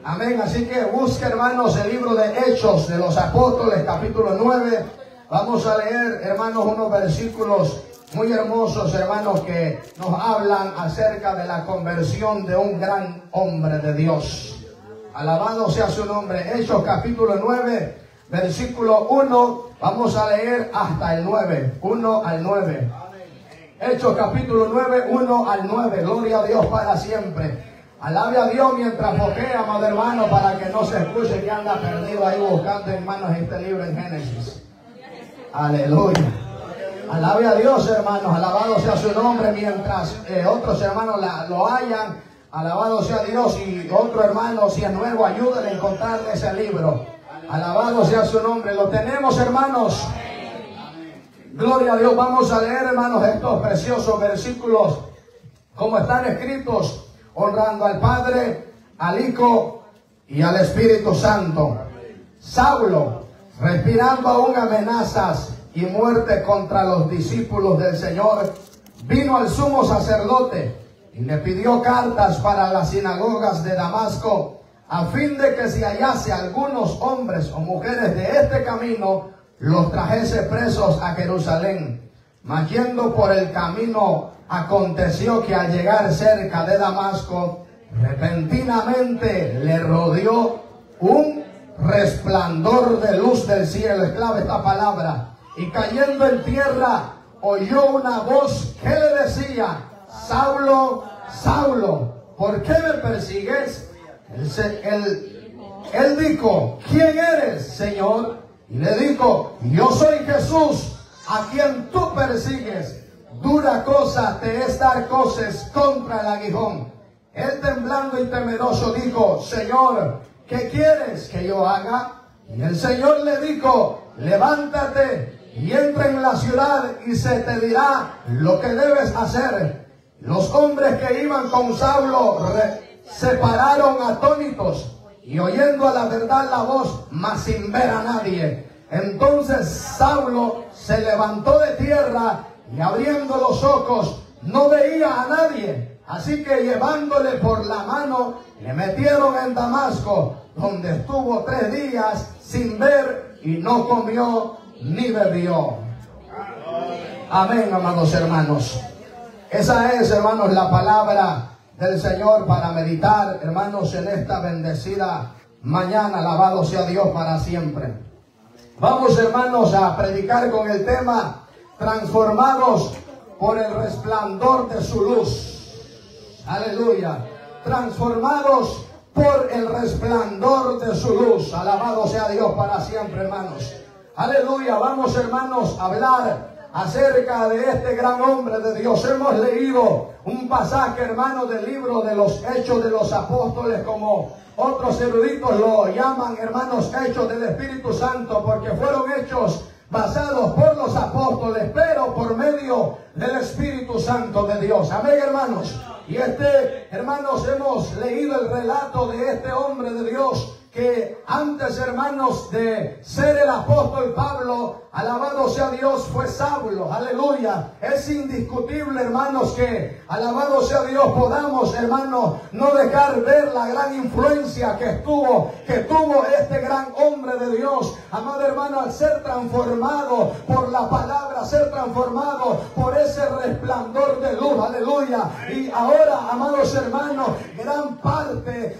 Amén. Así que busque, hermanos, el libro de Hechos de los Apóstoles, capítulo 9. Vamos a leer, hermanos, unos versículos muy hermosos, hermanos, que nos hablan acerca de la conversión de un gran hombre de Dios. Alabado sea su nombre. Hechos capítulo 9, versículo 1. Vamos a leer hasta el 9. 1 al 9. Hechos capítulo 9, 1 al 9. Gloria a Dios para siempre. Alabe a Dios mientras bojea, amado hermano, para que no se escuche que anda perdido ahí buscando, hermanos, este libro en Génesis. Aleluya. Alabe a Dios, hermanos. Alabado sea su nombre mientras otros hermanos lo hayan. Alabado sea Dios. Y otro hermano, si es nuevo, ayúdenle a encontrar ese libro. Alabado sea su nombre. Lo tenemos, hermanos. Gloria a Dios. Vamos a leer, hermanos, estos preciosos versículos como están escritos, honrando al Padre, al Hijo y al Espíritu Santo. Saulo, respirando aún amenazas y muerte contra los discípulos del Señor, vino al sumo sacerdote y le pidió cartas para las sinagogas de Damasco, a fin de que si hallase algunos hombres o mujeres de este camino, los trajese presos a Jerusalén. Mas yendo por el camino, aconteció que al llegar cerca de Damasco, repentinamente le rodeó un resplandor de luz del cielo. Es clave esta palabra. Y cayendo en tierra, oyó una voz que le decía: Saulo, Saulo, ¿por qué me persigues? Él dijo: ¿quién eres, Señor? Y le dijo: yo soy Jesús, a quien tú persigues. Dura cosa te es dar coces contra el aguijón. Él, temblando y temeroso, dijo: Señor, ¿qué quieres que yo haga? Y el Señor le dijo: levántate y entra en la ciudad y se te dirá lo que debes hacer. Los hombres que iban con Saulo se pararon atónitos y oyendo a la verdad la voz, mas sin ver a nadie. Entonces Saulo se levantó de tierra y abriendo los ojos no veía a nadie. Así que llevándole por la mano, le metieron en Damasco, donde estuvo 3 días sin ver y no comió ni bebió. Amén, amados hermanos. Esa es, hermanos, la palabra del Señor para meditar, hermanos, en esta bendecida mañana. Alabado sea Dios para siempre. Vamos, hermanos, a predicar con el tema: transformados por el resplandor de su luz. Aleluya. Transformados por el resplandor de su luz. Alabado sea Dios para siempre, hermanos. Aleluya. Vamos, hermanos, a hablar acerca de este gran hombre de Dios. Hemos leído un pasaje, hermano, del libro de los Hechos de los Apóstoles, como otros eruditos lo llaman, hermanos, Hechos del Espíritu Santo, porque fueron hechos basados por los apóstoles, pero por medio del Espíritu Santo de Dios. Amén, hermanos. Y hermanos, hemos leído el relato de este hombre de Dios, que antes, hermanos, de ser el apóstol Pablo, alabado sea Dios, fue Saulo. Aleluya. Es indiscutible, hermanos, que alabado sea Dios, podamos, hermanos, no dejar ver la gran influencia que tuvo este gran hombre de Dios. Amado hermano, al ser transformado por la palabra, ser transformado por ese resplandor de luz. Aleluya. Y ahora, amados hermanos, gran parte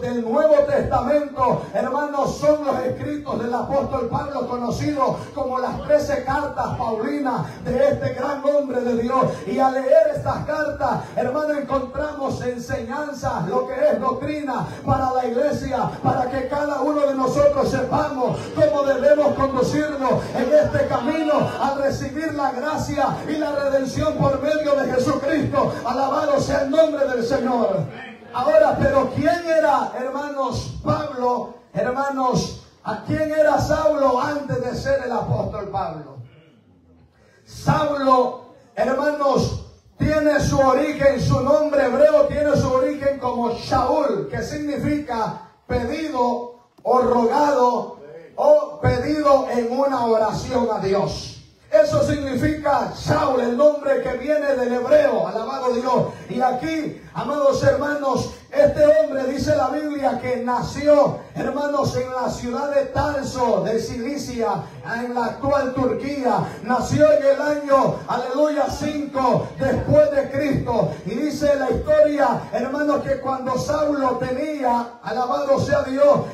del Nuevo Testamento, hermanos, son los escritos del apóstol Pablo, conocidos como las 13 cartas paulinas de este gran hombre de Dios. Y al leer estas cartas, hermanos, encontramos enseñanzas, lo que es doctrina para la iglesia, para que cada uno de nosotros sepamos cómo debemos conducirnos en este camino al recibir la gracia y la redención por medio de Jesucristo. Alabado sea el nombre del Señor. Ahora, pero ¿quién era, hermanos, Pablo? Hermanos, ¿a quién era Saulo antes de ser el apóstol Pablo? Saulo, hermanos, tiene su origen, su nombre hebreo tiene su origen como Shaul, que significa pedido o rogado o pedido en una oración a Dios. Eso significa Saúl, el nombre que viene del hebreo. Alabado Dios. Y aquí, amados hermanos, Este hombre, dice la Biblia, que nació, hermanos, en la ciudad de Tarso, de Cilicia, en la actual Turquía. Nació en el año, aleluya, 5 después de Cristo. Y dice la historia, hermanos, que cuando Saulo tenía, alabado sea Dios,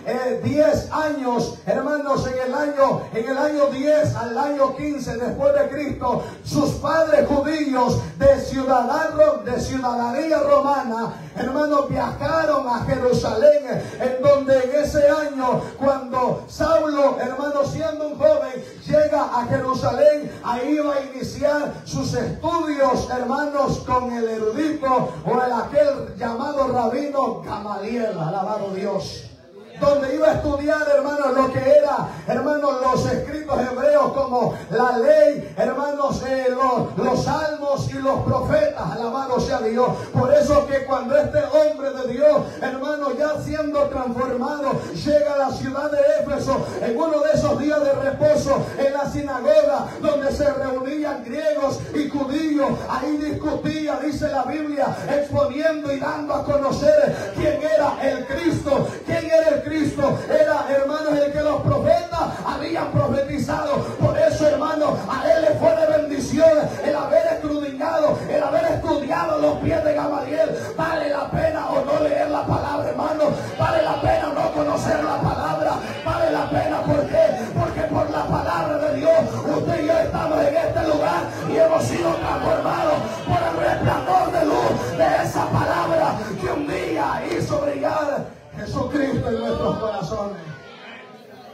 10 años, hermanos, en el año 10 al año 15 después de Cristo, sus padres judíos de ciudadanía romana, hermanos, viajaron a Jerusalén, en donde en ese año, cuando Saulo, hermanos, siendo un joven, llega a Jerusalén, ahí va a iniciar sus estudios, hermanos, con el erudito o aquel llamado rabino Gamaliel, alabado Dios. Donde iba a estudiar, hermanos, lo que era, hermanos, los escritos hebreos, como la ley, hermanos, los salmos y los profetas, alabado sea Dios. Por eso que cuando este hombre de Dios, hermanos, ya siendo transformado, llega a la ciudad de Éfeso, en uno de esos días de reposo, en la sinagoga, donde se reunían griegos y judíos, ahí discutía, dice la Biblia, exponiendo y dando a conocer quién era el Cristo, quién era el Cristo. Era, hermanos, el que los profetas habían profetizado. Por eso, hermanos, a él le fue de bendición el haber escudriñado, el haber estudiado los pies de Gamaliel. Vale la pena o no leer la palabra, hermanos. Vale la pena o no conocer la palabra. Vale la pena, ¿por qué? Porque por la palabra de Dios usted y yo estamos en este lugar y hemos sido transformados por el resplandor de luz de esa palabra que un día hizo brillar Jesucristo en nuestros corazones.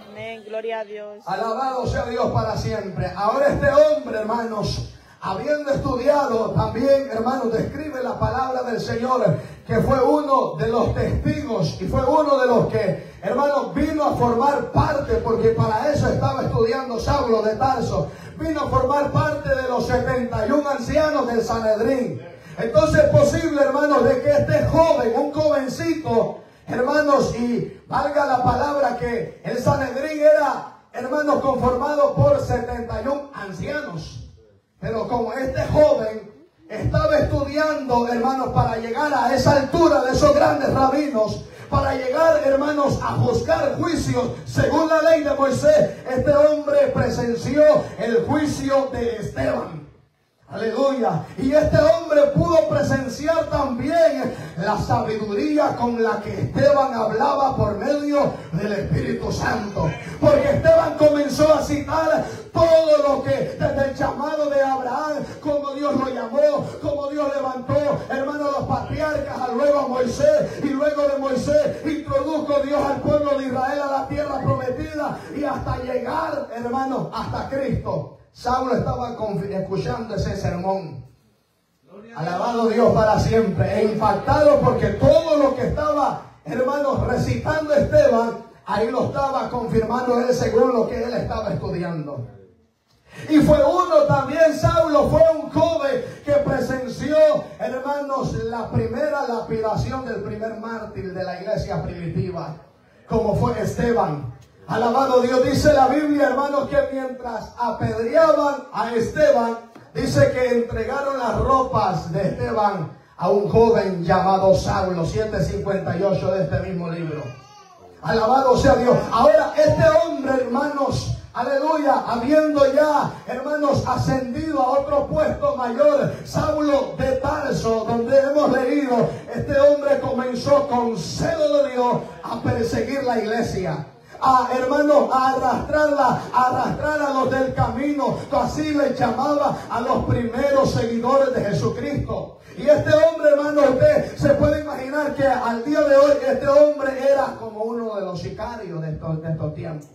Amén, gloria a Dios. Alabado sea Dios para siempre. Ahora este hombre, hermanos, habiendo estudiado también, hermanos, describe la palabra del Señor, que fue uno de los testigos y fue uno de los que, hermanos, vino a formar parte, porque para eso estaba estudiando Saulo de Tarso, vino a formar parte de los 71 ancianos del Sanedrín. Entonces es posible, hermanos, de que este joven, un jovencito, hermanos, y valga la palabra que el Sanedrín era, hermanos, conformado por 71 ancianos. Pero como este joven estaba estudiando, hermanos, para llegar a esa altura de esos grandes rabinos, para llegar, hermanos, a juzgar juicios según la ley de Moisés, este hombre presenció el juicio de Esteban. Aleluya. Y este hombre pudo presenciar también la sabiduría con la que Esteban hablaba por medio del Espíritu Santo. Porque Esteban comenzó a citar todo lo que, desde el llamado de Abraham, como Dios lo llamó, como Dios levantó, hermanos, los patriarcas, luego a Moisés, y luego de Moisés introdujo Dios al pueblo de Israel a la tierra prometida, y hasta llegar, hermanos, hasta Cristo. Saulo estaba escuchando ese sermón. Alabado Dios para siempre. E impactado porque todo lo que estaba, hermanos, recitando Esteban, ahí lo estaba confirmando él según lo que él estaba estudiando. Y fue uno también, Saulo fue un joven que presenció, hermanos, la primera lapidación del primer mártir de la iglesia primitiva, como fue Esteban. Alabado Dios. Dice la Biblia, hermanos, que mientras apedreaban a Esteban, dice que entregaron las ropas de Esteban a un joven llamado Saulo, 7:58 de este mismo libro. Alabado sea Dios. Ahora este hombre, hermanos, aleluya, habiendo ya, hermanos, ascendido a otro puesto mayor, Saulo de Tarso, donde hemos leído, este hombre comenzó con celo de Dios a perseguir la iglesia. Hermanos, a arrastrar a los del camino, así les llamaba a los primeros seguidores de Jesucristo. Y este hombre, hermano, usted se puede imaginar que al día de hoy este hombre era como uno de los sicarios de estos tiempos.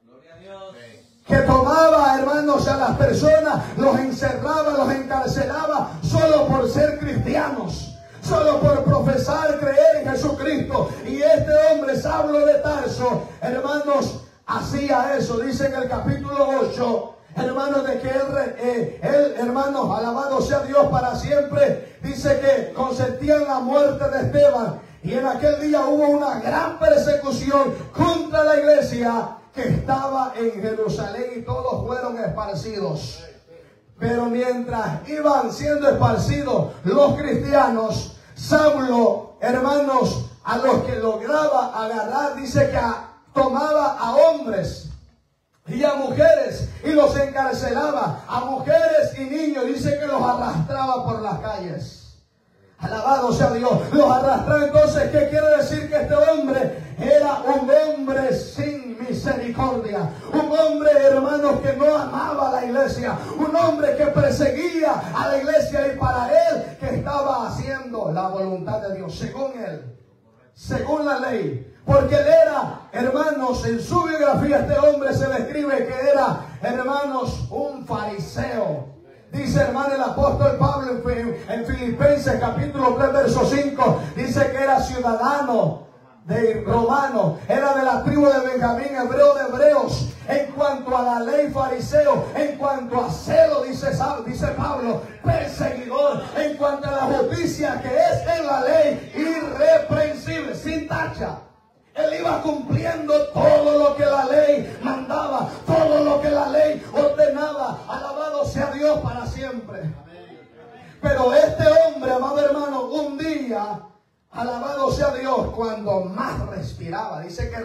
Gloria a Dios. Que tomaba, hermanos, a las personas, los encerraba, los encarcelaba solo por ser cristianos, solo por profesar, creer en Jesucristo. Y este hombre, Saulo de Tarso, hermanos, hacía eso. Dice en el capítulo 8, hermanos, de que él, hermanos, alabado sea Dios para siempre, dice que consentían la muerte de Esteban. Y en aquel día hubo una gran persecución contra la iglesia que estaba en Jerusalén, y todos fueron esparcidos. Pero mientras iban siendo esparcidos los cristianos, Saulo, hermanos, a los que lograba agarrar, dice que tomaba a hombres y a mujeres y los encarcelaba, a mujeres y niños, dice que los arrastraba por las calles. Alabado sea Dios, los arrastraba. Entonces, ¿qué quiere decir? Que este hombre era un hombre sin misericordia, un hombre, hermanos, que no amaba a la iglesia, un hombre que perseguía a la iglesia, y para él que estaba haciendo la voluntad de Dios, según él, según la ley. Porque él era, hermanos, en su biografía este hombre se describe que era, hermanos, un fariseo. Dice, hermano, el apóstol Pablo en Filipenses capítulo 3 verso 5, dice que era ciudadano de romano, era de la tribu de Benjamín, hebreo de hebreos. En cuanto a la ley, fariseo. En cuanto a celo, dice Pablo, perseguidor. En cuanto a la justicia que es en la ley, irreprensible, sin tacha. Él iba cumpliendo todo lo que la ley mandaba, todo lo que la ley ordenaba. Alabado sea Dios para siempre. Pero este hombre, amado hermano, un día, alabado sea Dios, cuando más respiraba, dice que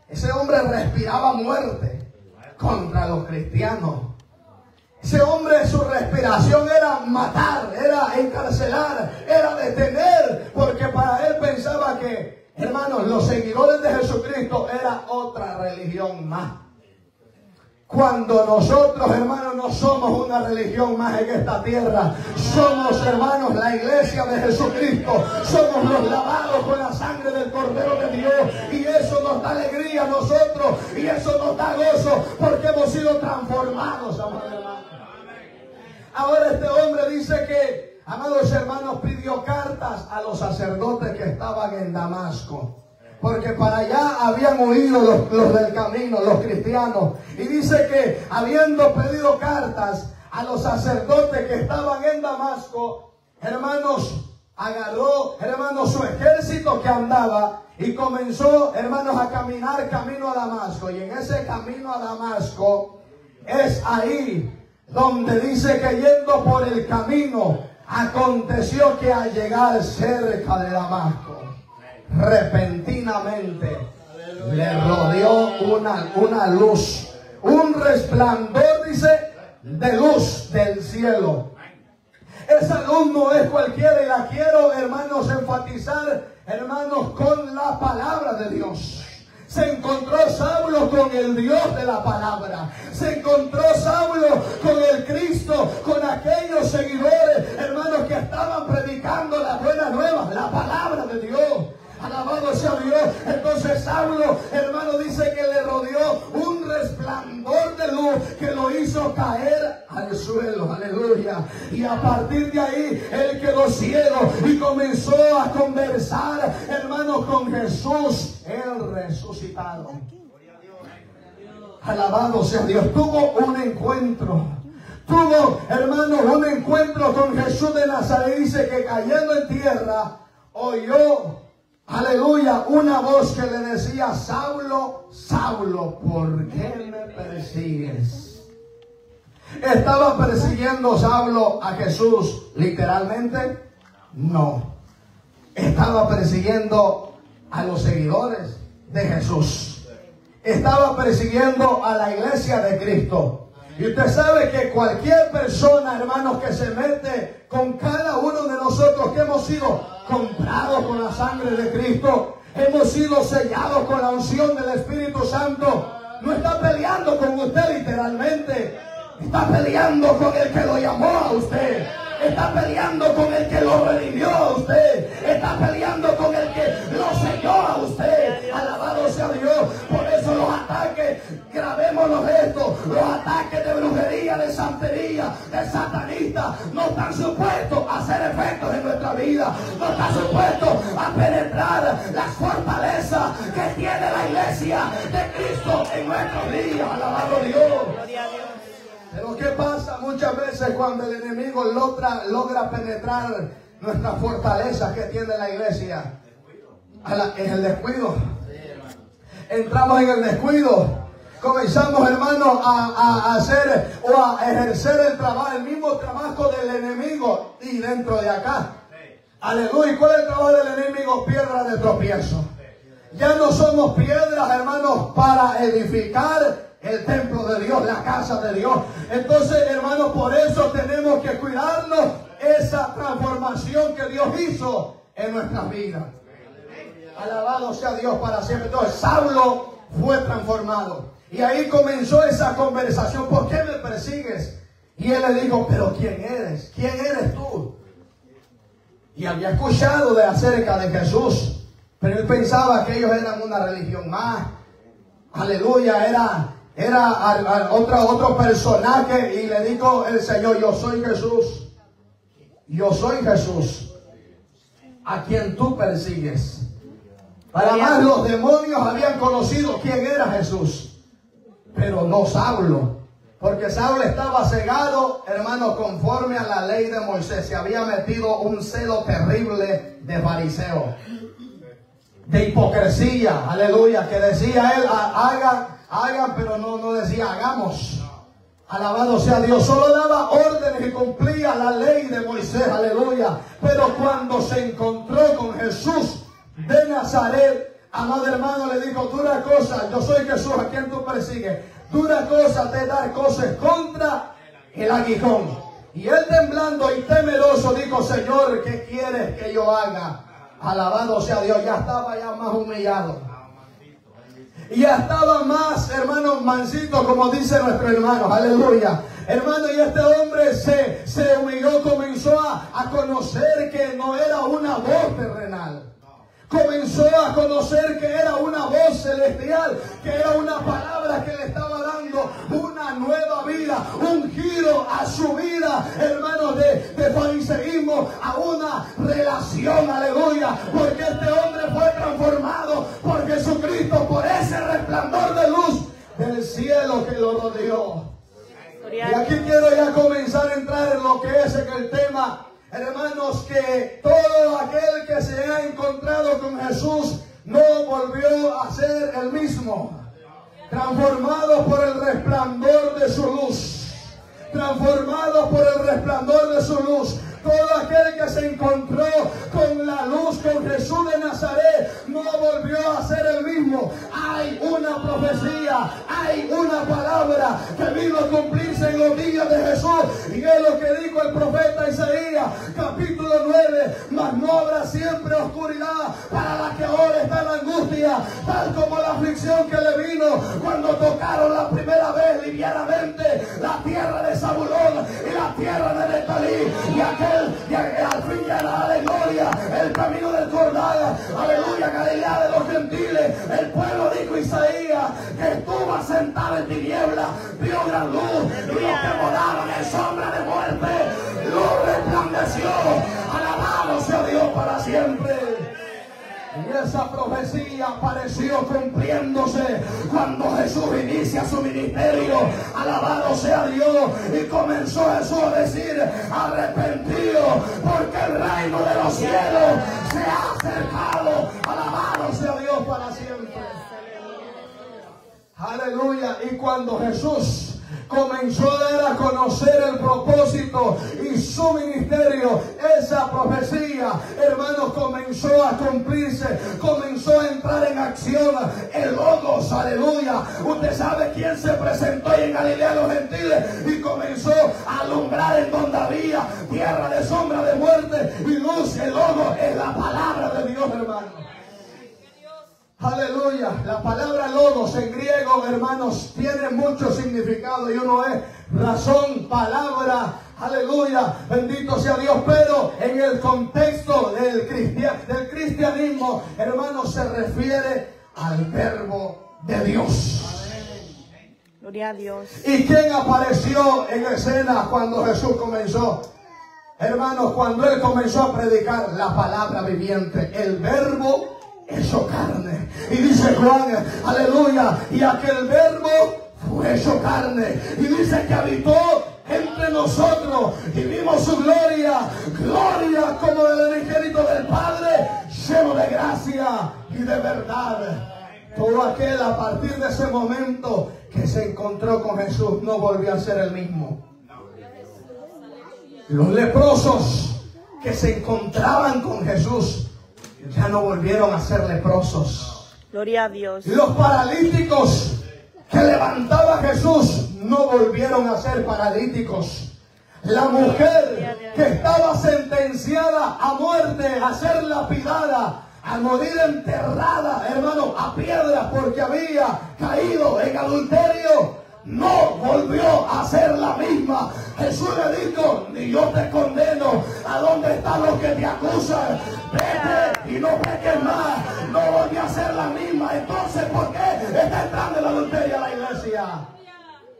ese hombre respiraba muerte contra los cristianos. Ese hombre, su respiración era matar, era encarcelar, era detener, porque para él pensaba que, hermanos, los seguidores de Jesucristo era otra religión más. Cuando nosotros, hermanos, no somos una religión más en esta tierra, somos, hermanos, la iglesia de Jesucristo, somos los lavados con la sangre del Cordero de Dios, y eso nos da alegría a nosotros, y eso nos da gozo, porque hemos sido transformados, amados hermanos. Ahora este hombre dice que, amados hermanos, pidió cartas a los sacerdotes que estaban en Damasco, porque para allá habían huido los del camino, los cristianos. Y dice que habiendo pedido cartas a los sacerdotes que estaban en Damasco, hermanos, agarró, hermanos, su ejército que andaba y comenzó, hermanos, a caminar camino a Damasco. Y en ese camino a Damasco es ahí donde dice que yendo por el camino, aconteció que al llegar cerca de Damasco, repentinamente le rodeó una luz, un resplandor, dice, de luz del cielo. Esa luz no es cualquiera, y la quiero, hermanos, enfatizar, hermanos, con la palabra de Dios. Se encontró Saulo con el Dios de la palabra. Se encontró Saulo con el Cristo, con aquellos seguidores, hermanos, que estaban predicando la buena nueva, la palabra de Dios. Alabado sea Dios. Entonces Saulo, hermano, dice que le rodeó un resplandor de luz que lo hizo caer al suelo. Aleluya. Y a partir de ahí él quedó ciego y comenzó a conversar, hermanos, con Jesús, el resucitado. Alabado sea Dios. Tuvo un encuentro. Tuvo, hermanos, un encuentro con Jesús de Nazaret. Dice que cayendo en tierra oyó, aleluya, una voz que le decía: Saulo, Saulo, ¿por qué me persigues? ¿Estaba persiguiendo Saulo a Jesús literalmente? No. Estaba persiguiendo a los seguidores de Jesús. Estaba persiguiendo a la iglesia de Cristo. Y usted sabe que cualquier persona, hermanos, que se mete con cada uno de nosotros, que hemos sido comprados con la sangre de Cristo, hemos sido sellados con la unción del Espíritu Santo, no está peleando con usted literalmente, está peleando con el que lo llamó a usted, está peleando con el que lo redimió a usted, está peleando con el que lo selló a usted. Alabado sea Dios. Por eso los ataques, grabémonos esto, los ataques de brujería, de santería, de satanista, no están supuestos a hacer efectos en nuestra vida, no están supuestos a penetrar las fortalezas que tiene la iglesia de Cristo en nuestros días. Alabado Dios. Pero ¿qué pasa muchas veces cuando el enemigo logra penetrar nuestras fortalezas que tiene la iglesia? En el descuido. Entramos en el descuido. Comenzamos, hermanos, a hacer o a ejercer el mismo trabajo del enemigo y dentro de acá. Aleluya. ¿Y cuál es el trabajo del enemigo? Piedra de tropiezo. Ya no somos piedras, hermanos, para edificar el templo de Dios, la casa de Dios. Entonces, hermanos, por eso tenemos que cuidarnos esa transformación que Dios hizo en nuestras vidas. Alabado sea Dios para siempre. Entonces, Saulo fue transformado. Y ahí comenzó esa conversación. ¿Por qué me persigues? Y él le dijo, pero ¿quién eres? ¿Quién eres tú? Y había escuchado acerca de Jesús. Pero él pensaba que ellos eran una religión más. Aleluya, era otro personaje. Y le dijo el Señor, yo soy Jesús. Yo soy Jesús, a quien tú persigues. Para más, los demonios habían conocido quién era Jesús, pero no Saulo. Porque Saulo estaba cegado, hermano, conforme a la ley de Moisés. Se había metido un celo terrible de fariseo, de hipocresía, aleluya, que decía él, hagan, pero no decía hagamos. Alabado sea Dios, solo daba órdenes y cumplía la ley de Moisés, aleluya. Pero cuando se encontró con Jesús de Nazaret, amado hermano, le dijo, dura cosa, yo soy Jesús, a quien tú persigues. Dura cosa te dar cosas contra el aguijón. Y él temblando y temeroso dijo, Señor, ¿qué quieres que yo haga? Alabado sea Dios, ya estaba ya más humillado. Y ya estaba más, hermano, mansito, como dice nuestro hermano, aleluya. Hermano, y este hombre se humilló, comenzó a conocer que no era una voz terrenal. Comenzó a conocer que era una voz celestial, que era una palabra que le estaba dando una nueva vida, un giro a su vida, hermanos, de fariseísmo a una relación, aleluya, porque este hombre fue transformado por Jesucristo, por ese resplandor de luz del cielo que lo rodeó. Y aquí quiero ya comenzar a entrar en lo que es en el tema. Hermanos, que todo aquel que se ha encontrado con Jesús no volvió a ser el mismo. Transformado por el resplandor de su luz. Transformado por el resplandor de su luz. Todo aquel que se encontró con la luz, con Jesús de Nazaret, no volvió a ser el mismo. Hay una profecía, hay una palabra que vino a cumplirse en los días de Jesús. Y es lo que dijo el profeta Isaías, capítulo 9. Mas no habrá siempre oscuridad para la que ahora está en la angustia, tal como la aflicción que le vino cuando tocaron la primera vez livianamente la tierra de Zabulón y la tierra de Neftalí. Y al fin llenará de gloria el camino del Jordán, aleluya, Galilea de los gentiles. El pueblo, dijo Isaías, que estuvo asentado en tinieblas, vio gran luz, y los que moraban en sombra de muerte, luz resplandeció. Alabado sea Dios para siempre. Y esa profecía apareció cumpliéndose cuando Jesús inicia su ministerio. Alabado sea Dios. Y comenzó Jesús a decir, arrepentido, porque el reino de los cielos se ha acercado. Alabado sea Dios para siempre. Aleluya. Y cuando Jesús comenzó a dar a conocer el propósito y su ministerio, esa profecía, hermanos, comenzó a cumplirse, comenzó a entrar en acción. El Logos, aleluya. Usted sabe quién se presentó ahí en Galilea de los gentiles y comenzó a alumbrar en donde había tierra de sombra de muerte y luz. El Logos es la palabra de Dios, hermano. Aleluya. La palabra logos en griego, hermanos, tiene mucho significado y uno es razón, palabra. Aleluya. Bendito sea Dios. Pero en el contexto del cristianismo, hermanos, se refiere al verbo de Dios. Gloria a Dios. ¿Y quién apareció en escena cuando Jesús comenzó? Hermanos, cuando Él comenzó a predicar la palabra viviente, el verbo hecho carne. Y dice Juan, aleluya, y aquel verbo fue hecho carne. Y dice que habitó entre nosotros y vimos su gloria, gloria como del unigénito del Padre, lleno de gracia y de verdad. Todo aquel a partir de ese momento que se encontró con Jesús no volvió a ser el mismo. Los leprosos que se encontraban con Jesús ya no volvieron a ser leprosos. Gloria a Dios. Los paralíticos que levantaba Jesús no volvieron a ser paralíticos. La mujer que estaba sentenciada a muerte, a ser lapidada, a morir enterrada, hermano, a piedras porque había caído en adulterio, no volvió a ser la misma. Jesús le dijo: ni yo te condeno. ¿A dónde están los que te acusan? Vete y no peques más. No volvió a ser la misma. Entonces, ¿por qué está entrando en adulterio a la iglesia?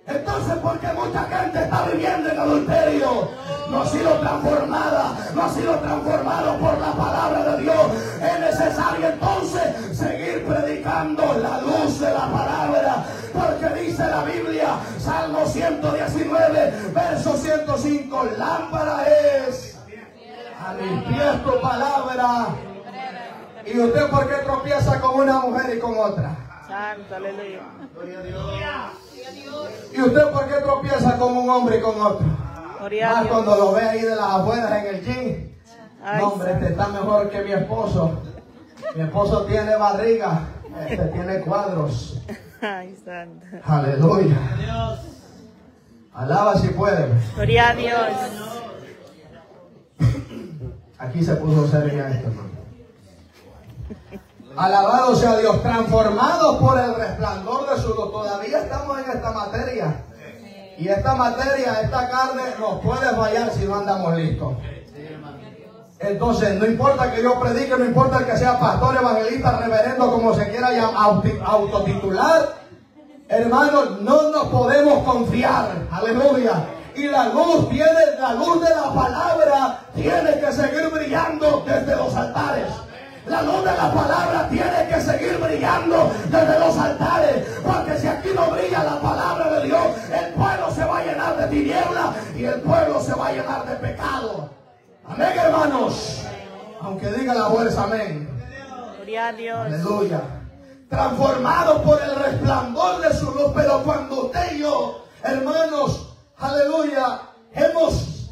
Entonces, ¿por qué mucha gente está viviendo en adulterio? No ha sido transformada, no ha sido transformado por la palabra de Dios. Es necesario entonces seguir predicando la luz de la palabra, porque dice la Biblia, Salmo 119, verso 105, lámpara es a mis pies tu palabra. ¿Y usted por qué tropieza con una mujer y con otra? Santo, aleluya. Gloria a Dios. ¿Y usted por qué tropieza con un hombre y con otro? Gloria a Más Dios. cuando lo ve ahí de las afueras en el gym. Ay, No, hombre, este está mejor que mi esposo. Mi esposo tiene barriga, este tiene cuadros. Ay, santo. Aleluya. Alaba si puede. Gloria a Dios. Aquí se puso serio esto, hermano. Alabado sea Dios, transformados por el resplandor de su luz. Todavía estamos en esta materia. Y esta materia, esta carne, nos puede fallar si no andamos listos. Entonces, no importa que yo predique, no importa que sea pastor, evangelista, reverendo, como se quiera autotitular. Hermanos, no nos podemos confiar. Aleluya. Y la luz de la palabra tiene que seguir brillando desde los altares. La luz de la palabra tiene que seguir brillando desde los altares, porque si aquí no brilla la palabra de Dios, el pueblo se va a llenar de tinieblas y el pueblo se va a llenar de pecado. Amén, hermanos. Aunque diga la fuerza, amén. Gloria a Dios. Aleluya. Transformados por el resplandor de su luz. Pero cuando usted y yo, hermanos, aleluya, hemos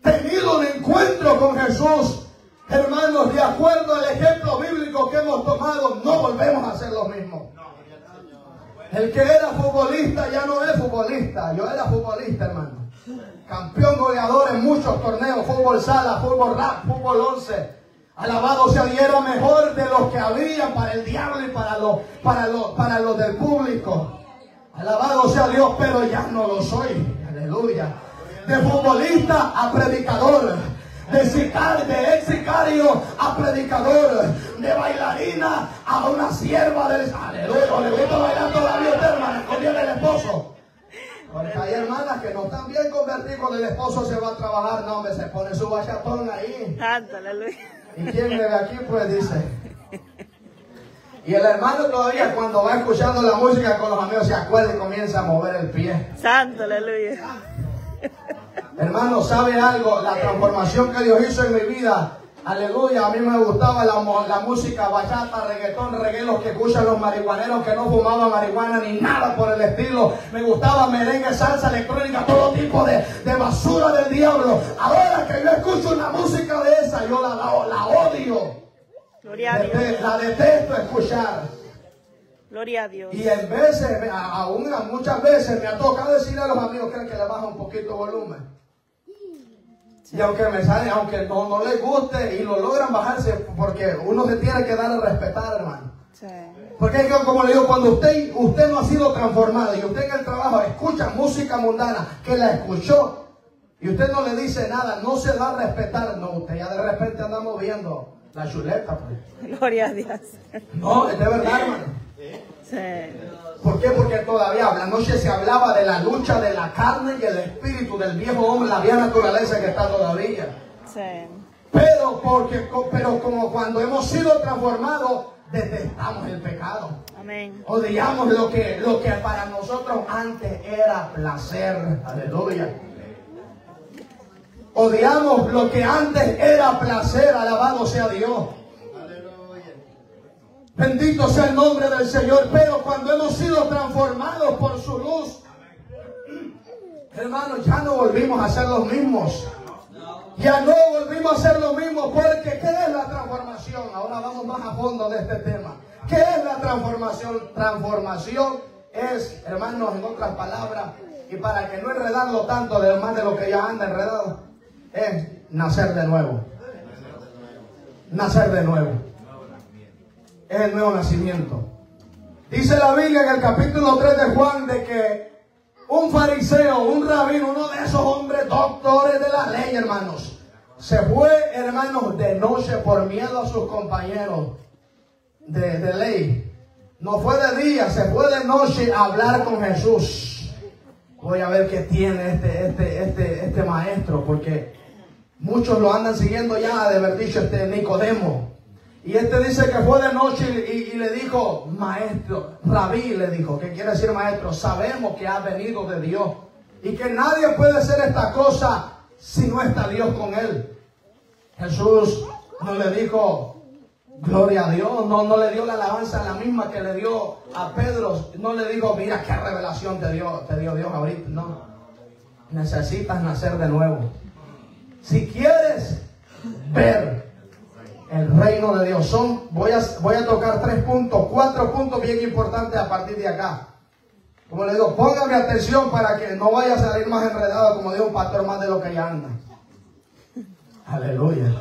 tenido un encuentro con Jesús, hermanos, de acuerdo al ejemplo bíblico que hemos tomado, no volvemos a ser los mismos. El que era futbolista ya no es futbolista. Yo era futbolista, hermano. Campeón goleador en muchos torneos, fútbol sala, fútbol rap, fútbol 11. Alabado sea Dios, era mejor de los que había para el diablo y para los del público. Alabado sea Dios, pero ya no lo soy. Aleluya. De futbolista a predicador. De ex sicario a predicador, de bailarina a una sierva del... Aleluya, le gusta bailar todavía usted, hermana, con el esposo. Porque hay hermanas que no están bien convertidas cuando el esposo se va a trabajar, no, hombre, se pone su bachatón ahí. Santo, aleluya. ¿Y quién me ve aquí? Pues dice. Y el hermano todavía cuando va escuchando la música con los amigos se acuerda y comienza a mover el pie. Santo, aleluya. Hermano, ¿sabe algo? La transformación que Dios hizo en mi vida, aleluya, a mí me gustaba la música bachata, reggaetón, reggae, los que escuchan los marihuaneros que no fumaban marihuana ni nada por el estilo. Me gustaba merengue, salsa, electrónica, todo tipo de basura del diablo. Ahora que yo escucho una música de esa, yo la odio. Gloria a Dios. La detesto escuchar. Gloria a Dios. Y en veces, muchas veces me ha tocado decirle a los amigos que le baja un poquito el volumen. Y aunque me sale, aunque no les guste y lo logran bajarse, porque uno se tiene que dar a respetar, hermano. Sí. Porque como le digo, cuando usted no ha sido transformado y usted en el trabajo escucha música mundana, que la escuchó, y usted no le dice nada, no se da a respetar, no, usted ya de repente anda moviendo la chuleta, pues. Gloria a Dios. No, es de verdad, hermano. Sí. ¿Por qué? Porque todavía la noche se hablaba de la lucha de la carne y el espíritu del viejo hombre, la vieja naturaleza que está todavía. Sí. Pero como cuando hemos sido transformados, detestamos el pecado. Amén. Odiamos lo que para nosotros antes era placer. Aleluya. Odiamos lo que antes era placer. Alabado sea Dios. Bendito sea el nombre del Señor. Pero cuando hemos sido transformados por su luz, hermanos, ya no volvimos a ser los mismos. Ya no volvimos a hacer lo mismo, porque ¿qué es la transformación? Ahora vamos más a fondo de este tema. ¿Qué es la transformación? Transformación es, hermanos, en otras palabras, y para que no enredarlo tanto de más de lo que ya anda enredado, es nacer de nuevo. Nacer de nuevo. Es el nuevo nacimiento. Dice la Biblia en el capítulo 3 de Juan de que un fariseo, un rabino, uno de esos hombres doctores de la ley, hermanos, se fue, hermanos, de noche por miedo a sus compañeros de ley. No fue de día, se fue de noche a hablar con Jesús. Voy a ver qué tiene este maestro, porque muchos lo andan siguiendo ya de haber dicho Nicodemo. Y dice que fue de noche y le dijo, maestro, rabí, le dijo, ¿qué quiere decir maestro? Sabemos que ha venido de Dios y que nadie puede hacer esta cosa si no está Dios con él. Jesús no le dijo, gloria a Dios, no le dio la alabanza la misma que le dio a Pedro. No le dijo, mira qué revelación te dio Dios ahorita. No, necesitas nacer de nuevo. Si quieres ver el reino de Dios, voy a tocar 4 puntos bien importantes a partir de acá. Como le digo, póngame atención para que no vaya a salir más enredado, como dijo un pastor, más de lo que ya anda. Aleluya.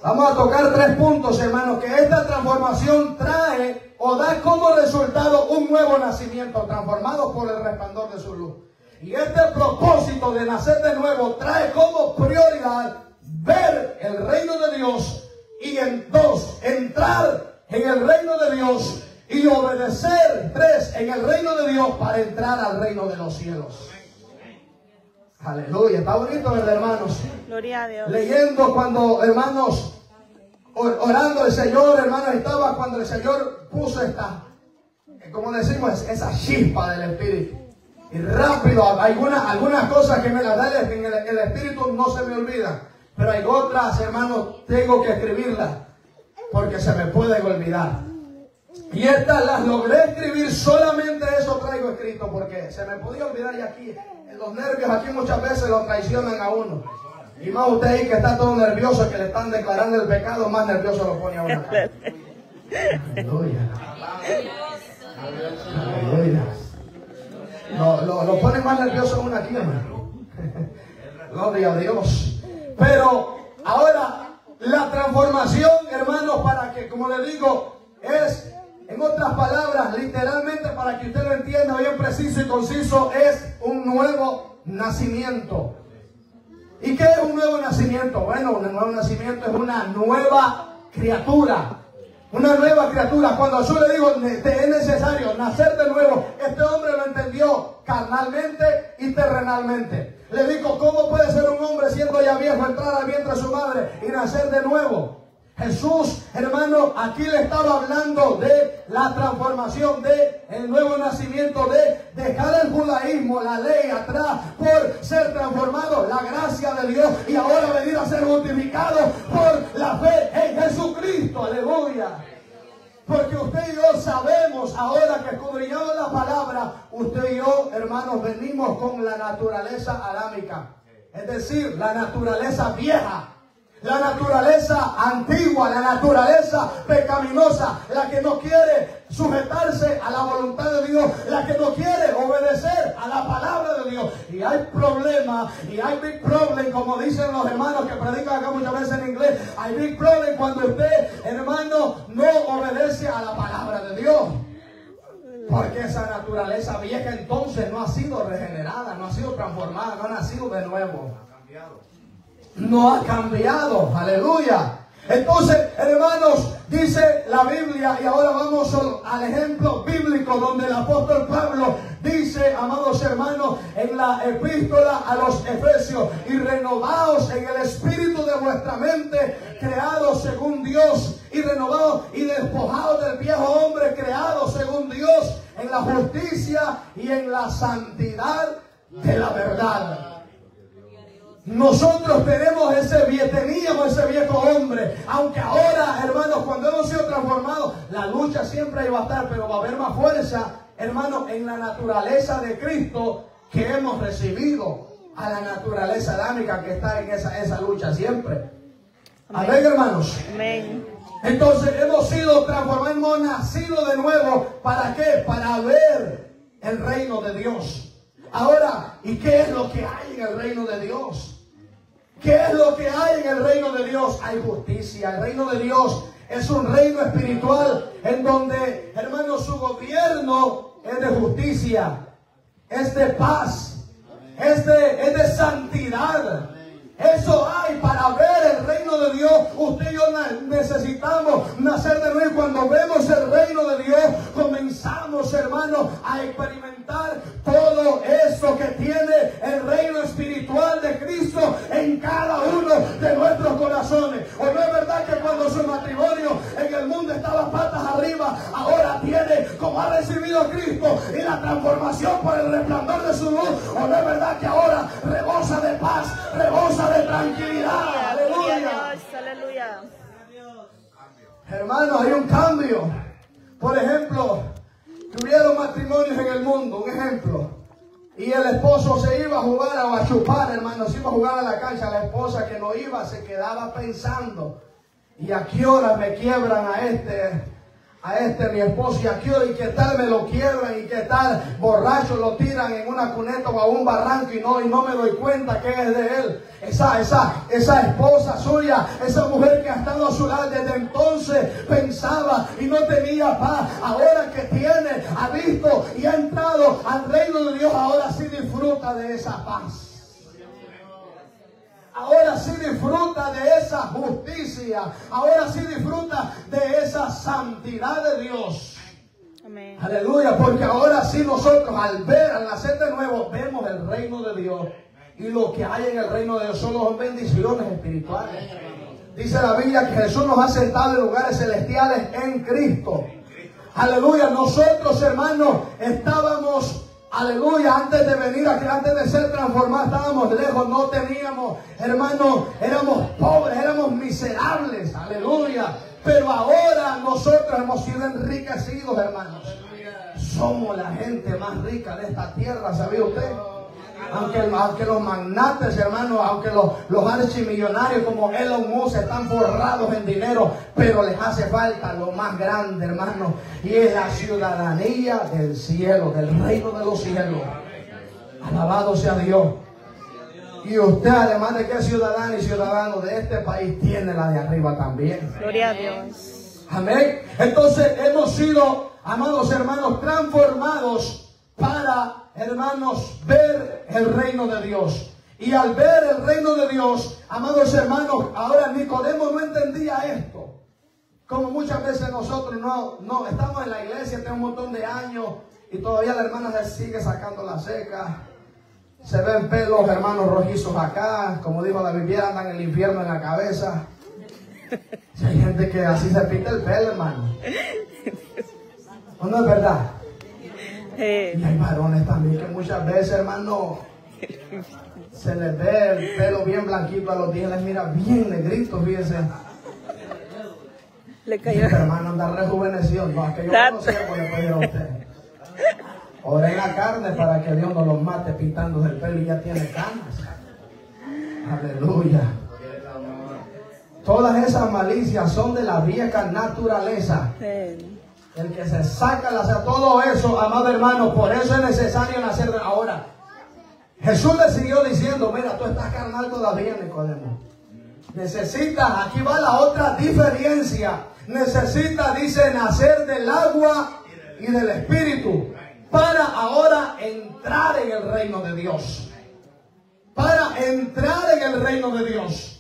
Vamos a tocar 3 puntos, hermanos, que esta transformación trae o da como resultado un nuevo nacimiento, transformado por el resplandor de su luz. Y este propósito de nacer de nuevo trae como prioridad ver el reino de Dios. Y en 2, entrar en el reino de Dios y obedecer. 3, en el reino de Dios para entrar al reino de los cielos. Aleluya, está bonito, ¿verdad, hermanos? Gloria a Dios. Leyendo cuando, hermanos, orando el Señor, hermanos, estaba cuando el Señor puso como decimos, esa chispa del Espíritu. Y rápido, algunas cosas que me las da en el Espíritu no se me olvidan. Pero hay otras, hermanos, tengo que escribirlas porque se me pueden olvidar. Y estas las logré escribir, solamente eso traigo escrito porque se me podía olvidar. Y aquí, los nervios aquí muchas veces lo traicionan a uno. Y más usted ahí que está todo nervioso, que le están declarando el pecado, más nervioso lo pone a uno. Aleluya. Aleluya. Lo pone más nervioso a uno aquí, hermano. Gloria a Dios. Pero ahora la transformación, hermanos, para que, como le digo, es, en otras palabras, literalmente para que usted lo entienda bien preciso y conciso, es un nuevo nacimiento. ¿Y qué es un nuevo nacimiento? Bueno, un nuevo nacimiento es una nueva criatura. Una nueva criatura. Cuando yo le digo, es necesario nacer de nuevo, este hombre lo entendió carnalmente y terrenalmente. Le dijo, ¿cómo puede ser un hombre siendo ya viejo entrar al vientre de su madre y nacer de nuevo? Jesús, hermano, aquí le estaba hablando de la transformación, de el nuevo nacimiento, de dejar el judaísmo, la ley atrás, por ser transformado, la gracia de Dios, y ahora venir a ser justificado por la fe en Jesucristo. Aleluya. Porque usted y yo sabemos, ahora que escudriñamos la palabra, usted y yo, hermanos, venimos con la naturaleza adámica. Es decir, la naturaleza vieja, la naturaleza antigua, la naturaleza pecaminosa, la que no quiere sujetarse a la voluntad de Dios, la que no quiere obedecer a la palabra de Dios. Y hay problemas, y hay big problem, como dicen los hermanos que predican acá muchas veces en inglés. Hay big problem cuando usted, hermano, no obedece a la palabra de Dios. Porque esa naturaleza vieja entonces no ha sido regenerada, no ha sido transformada, no ha nacido de nuevo. No ha cambiado, aleluya. Entonces, hermanos, dice la Biblia, y ahora vamos al ejemplo bíblico donde el apóstol Pablo dice, amados hermanos, en la epístola a los Efesios, y renovaos en el espíritu de vuestra mente, creados según Dios, y renovados y despojados del viejo hombre, creado según Dios, en la justicia y en la santidad de la verdad. Nosotros teníamos ese viejo hombre, aunque ahora, hermanos, cuando hemos sido transformados, la lucha siempre va a estar, pero va a haber más fuerza, hermanos, en la naturaleza de Cristo que hemos recibido. a la naturaleza adámica que está en esa lucha siempre. Amén, hermanos. Amén. Entonces hemos sido transformados, hemos nacido de nuevo. ¿Para qué? Para ver el reino de Dios. Ahora, ¿y qué es lo que hay en el reino de Dios? ¿Qué es lo que hay en el reino de Dios? Hay justicia. El reino de Dios es un reino espiritual en donde, hermanos, su gobierno es de justicia, es de paz, es de santidad. Eso hay para ver el reino de Dios. Usted y yo necesitamos nacer de nuevo. Y cuando vemos el reino de Dios, comenzamos, hermanos, a experimentar todo eso que tiene el reino espiritual de Cristo en cada uno de nuestros corazones. ¿O no es verdad que cuando su matrimonio en el mundo estaba patas arriba, ahora tiene, como ha recibido a Cristo, y la transformación por el resplandor de su luz? ¿O no es verdad que ahora rebosa de paz, rebosa de tranquilidad? Aleluya. Aleluya. Hermanos, hay un cambio. Por ejemplo, tuvieron matrimonios en el mundo, un ejemplo, y el esposo se iba a jugar o a chupar, hermanos, se iba a jugar a la cancha. La esposa que no iba se quedaba pensando, ¿y a qué hora me quiebran a este mi esposo? ¿Y a qué hora? ¿Y qué tal me lo quiebran? ¿Y qué tal borracho lo tiran en una cuneta o a un barranco y no me doy cuenta que es de él? Esa esposa suya, esa mujer que ha estado a su lado desde entonces, pensaba y no tenía paz. Ahora que tiene, ha visto y ha entrado al reino de Dios, ahora sí disfruta de esa paz. Ahora sí disfruta de esa justicia. Ahora sí disfruta de esa santidad de Dios. Amén. Aleluya, porque ahora sí nosotros al nacer de nuevo, vemos el reino de Dios. Y lo que hay en el reino de Dios son bendiciones espirituales. Dice la Biblia que Jesús nos ha sentado en lugares celestiales en Cristo. Aleluya, nosotros, hermanos, estábamos, aleluya, antes de venir aquí, antes de ser transformados, estábamos lejos, no teníamos, hermanos, éramos pobres, éramos miserables, aleluya. Pero ahora nosotros hemos sido enriquecidos, hermanos. Somos la gente más rica de esta tierra, ¿sabía usted? Aunque los magnates, hermanos, aunque los archimillonarios como Elon Musk están forrados en dinero, pero les hace falta lo más grande, hermanos, y es la ciudadanía del cielo, del reino de los cielos. Alabado sea Dios. Y usted, además de que es ciudadano y ciudadano de este país, tiene la de arriba también. Gloria a Dios. Amén. Entonces hemos sido, amados hermanos, transformados para, hermanos, ver el reino de Dios. Y al ver el reino de Dios, amados hermanos, ahora Nicodemo no entendía esto. Como muchas veces nosotros no estamos en la iglesia, tenemos un montón de años y todavía la hermana se sigue sacando la seca. Se ven pelos, hermanos, rojizos acá. Como dijo la Biblia, andan en el infierno en la cabeza. Si hay gente que así se pinta el pelo, hermano. ¿O no es verdad? Y hay varones también que muchas veces, hermano, se les ve el pelo bien blanquito, a los días les mira bien negrito, fíjense. Le cayó. Este hermano anda rejuvenecido. No, es que yo no sé cómo le puedo ir a usted. Ore en la carne para que Dios no los mate pintándose el pelo y ya tiene canas. Aleluya. Todas esas malicias son de la vieja naturaleza. El que se saca todo eso, amado hermano, por eso es necesario nacer de ahora. Jesús le siguió diciendo, mira, tú estás carnal todavía, Nicodemo. Necesitas, aquí va la otra diferencia. Necesitas, dice, nacer del agua y del espíritu para ahora entrar en el reino de Dios. Para entrar en el reino de Dios.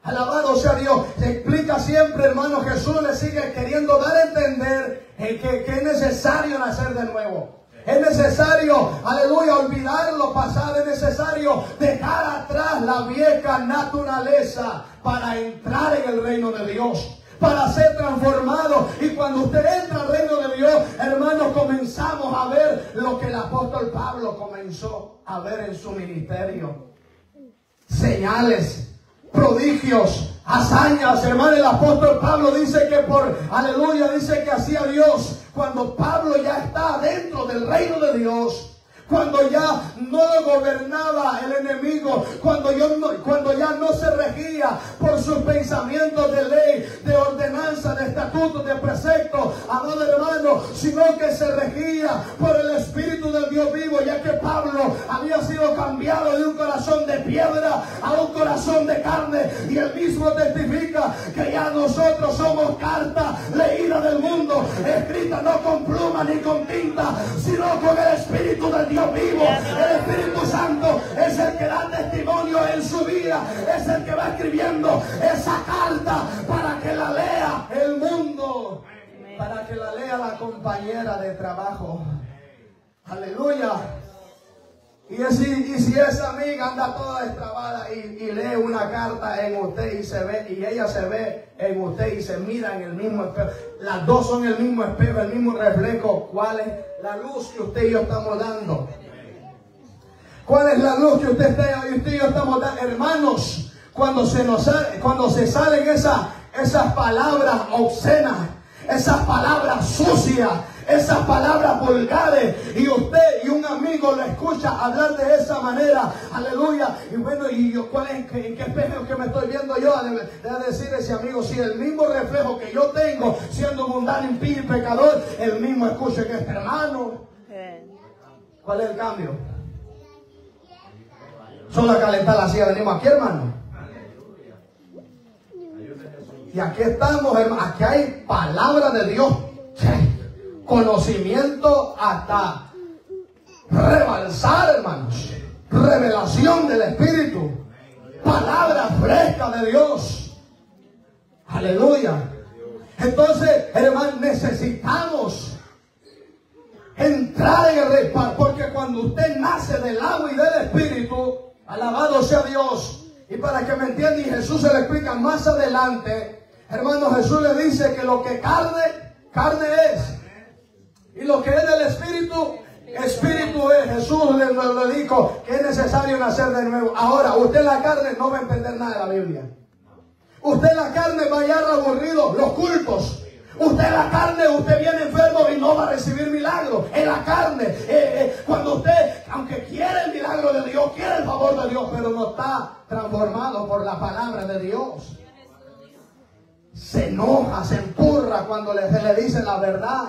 Alabado sea Dios. Se explica siempre, hermano, Jesús le sigue queriendo dar a entender que es necesario nacer de nuevo. Es necesario, aleluya, olvidar lo pasado. Es necesario dejar atrás la vieja naturaleza para entrar en el reino de Dios, para ser transformado. Y cuando usted entra al reino de Dios, hermanos, comenzamos a ver lo que el apóstol Pablo comenzó a ver en su ministerio. Señales, prodigios, hazañas, hermano. El apóstol Pablo dice que aleluya, dice que hacía Dios cuando Pablo ya está dentro del reino de Dios. cuando ya no lo gobernaba el enemigo, cuando ya no se regía por sus pensamientos de ley, de ordenanza, de estatutos, de preceptos, amado hermano, sino que se regía por el Espíritu del Dios vivo, ya que Pablo había sido cambiado de un corazón de piedra a un corazón de carne, y él mismo testifica que ya nosotros somos carta leída del mundo, escrita no con pluma ni con tinta, sino con el Espíritu del Dios vivo. El Espíritu Santo es el que da testimonio en su vida, es el que va escribiendo esa carta para que la lea el mundo, para que la lea la compañera de trabajo. Aleluya. Y si esa amiga anda toda destrabada y lee una carta en usted y ella se ve en usted y se mira en el mismo espejo, las dos son el mismo espejo, el mismo reflejo, ¿cuál es la luz que usted y yo estamos dando? ¿Cuál es la luz que usted y yo estamos dando? Hermanos, cuando se salen esas palabras obscenas, esas palabras sucias, esas palabras vulgares, y usted y un amigo lo escucha hablar de esa manera, aleluya, y bueno, y yo, ¿en qué espejo que me estoy viendo yo? Debe decir ese amigo, si el mismo reflejo que yo tengo siendo mundano, impío y pecador, el mismo escuche que este hermano. ¿Cuál es el cambio? Solo a calentar la silla venimos aquí, hermano. Y aquí estamos, hermano. Aquí hay palabra de Dios. Conocimiento hasta rebalsar, hermanos. Revelación del Espíritu. Palabra fresca de Dios. Aleluya. Entonces, hermanos, necesitamos entrar en el respaldo. Porque cuando usted nace del agua y del Espíritu, alabado sea Dios. Y para que me entiendan, y Jesús se lo explica más adelante, hermano, Jesús le dice que lo que carne es. Y lo que es del Espíritu, Espíritu es. Jesús le dijo que es necesario nacer de nuevo. Ahora, usted en la carne no va a entender nada de la Biblia. Usted en la carne va a hallar aburrido los cultos. Usted en la carne, usted viene enfermo y no va a recibir milagro. En la carne, cuando usted, aunque quiere el milagro de Dios, quiere el favor de Dios, pero no está transformado por la palabra de Dios. Se enoja, se empurra cuando se le dice la verdad.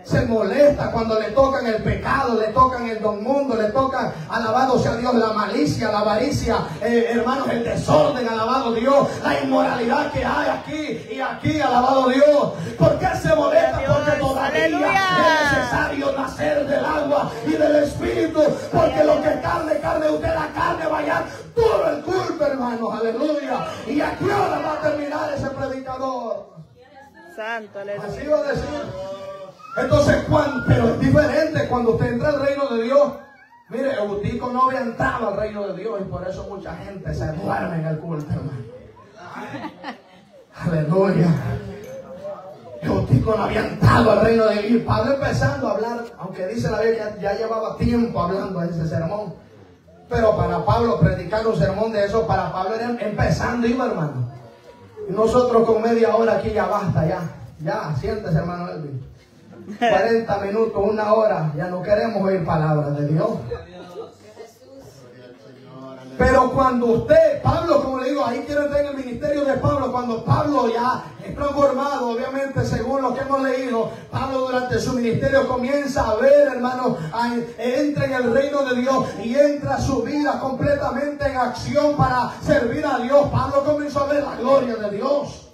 Se molesta cuando le tocan el pecado, le tocan el don mundo, le tocan, alabado sea Dios, la malicia, la avaricia, hermanos, el desorden, alabado Dios, la inmoralidad que hay aquí y aquí, alabado Dios. ¿Por qué se molesta? Porque todavía es necesario nacer del agua y del Espíritu, porque lo que es carne, usted la carne va a hallar todo el culto, hermanos, aleluya. ¿Y a qué hora va a terminar ese predicador? Santo, aleluya. Así va a decir. Entonces, pero es diferente cuando usted entra al reino de Dios. Mire, Eutico no había entrado al reino de Dios y por eso mucha gente se duerme en el culto, hermano. Aleluya. Eutico no había entrado al reino de Dios. Y Pablo empezando a hablar, aunque dice la Biblia que ya llevaba tiempo hablando de ese sermón. Pero para Pablo, predicar un sermón de eso, para Pablo era empezando, iba, hermano. Y nosotros con media hora aquí ya basta, ya, siéntese, hermano Elvin. 40 minutos, una hora, ya no queremos oír palabras de Dios. Pero cuando usted, Pablo, como le digo, ahí quiero entrar en el ministerio de Pablo, cuando Pablo ya es transformado, obviamente según lo que hemos leído, Pablo durante su ministerio comienza a ver, hermano, entra en el reino de Dios y entra su vida completamente en acción para servir a Dios. Pablo comenzó a ver la gloria de Dios.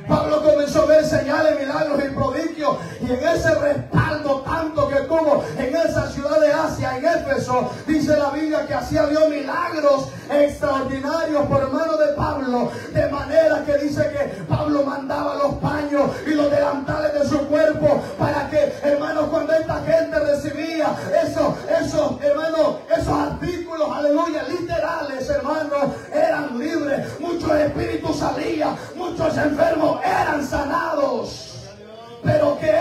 Pablo comenzó a ver señales, milagros y prodigios, y en ese respaldo tanto que tuvo en esa ciudad de Asia, en Éfeso, dice la Biblia que hacía Dios milagros extraordinarios por mano de Pablo, de manera que dice que Pablo mandaba los paños y los delantales de su cuerpo para que, hermanos, cuando esta gente recibía esos artículos, aleluya, literales, hermanos, eran libres, muchos espíritus salían, muchos enfermos eran sanados. Pero ¿qué?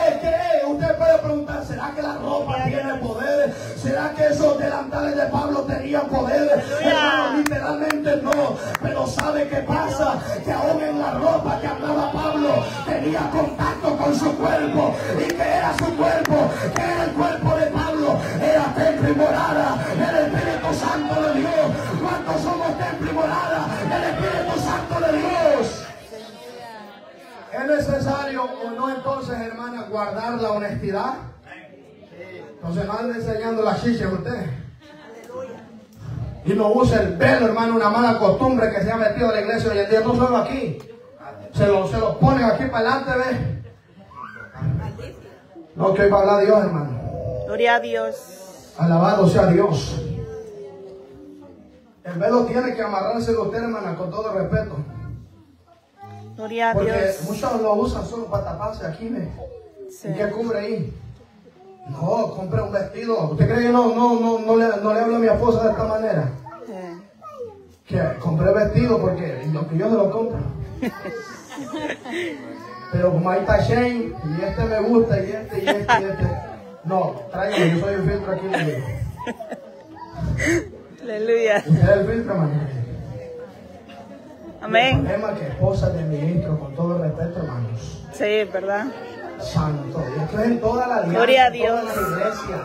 Usted puede preguntar, ¿será que la ropa tiene poder? ¿Será que esos delantales de Pablo tenían poder? Hermano, literalmente no. Pero ¿sabe qué pasa? Que aún en la ropa que hablaba Pablo tenía contacto con su cuerpo. ¿Y que era su cuerpo? Que era el cuerpo de Pablo. Era templo y entonces, hermana, guardar la honestidad. Entonces no ande enseñando la chicha a usted. Y no use el velo, hermano, una mala costumbre que se ha metido a la iglesia hoy en día, no solo aquí. Se lo ponen aquí para adelante, ¿ves? No, que hoy va a hablar Dios, hermano. Gloria a Dios. Alabado sea Dios. El velo tiene que amarrarse de usted, hermana, con todo respeto. Gloria a Porque Dios. muchos lo usan solo para taparse aquí, ¿ves? Sí. ¿Y qué cubre ahí? No, compre un vestido. ¿Usted cree que no le hablo a mi esposa de esta manera? Sí. Que compré vestido porque lo que yo se lo compro. Pero como ahí está Shane, y este me gusta, y este. No, tráigame, yo soy el filtro aquí. Aleluya. Usted es el filtro, hermano. Amén. El problema es que esposa de ministro, con todo el respeto, hermanos. Sí, ¿verdad? Santo, esto es en toda la alianza, Gloria a en toda la Dios. iglesia.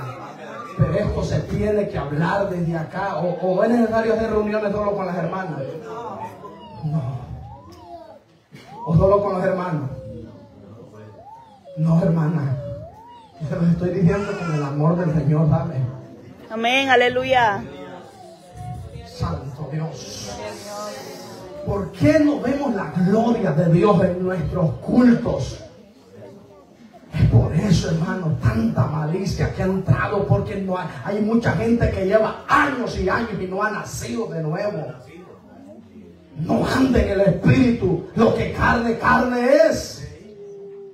Pero esto se tiene que hablar desde acá. O es necesario hacer reuniones solo con las hermanas. No. O solo con los hermanos. No, hermana. Yo se los estoy diciendo con el amor del Señor, ¿sabe? Amén. Aleluya. Santo Dios. ¿Por qué no vemos la gloria de Dios en nuestros cultos? Es por eso, hermano, tanta malicia que ha entrado, porque no hay mucha gente que lleva años y años y no ha nacido de nuevo. No anda en el espíritu. Lo que carne es.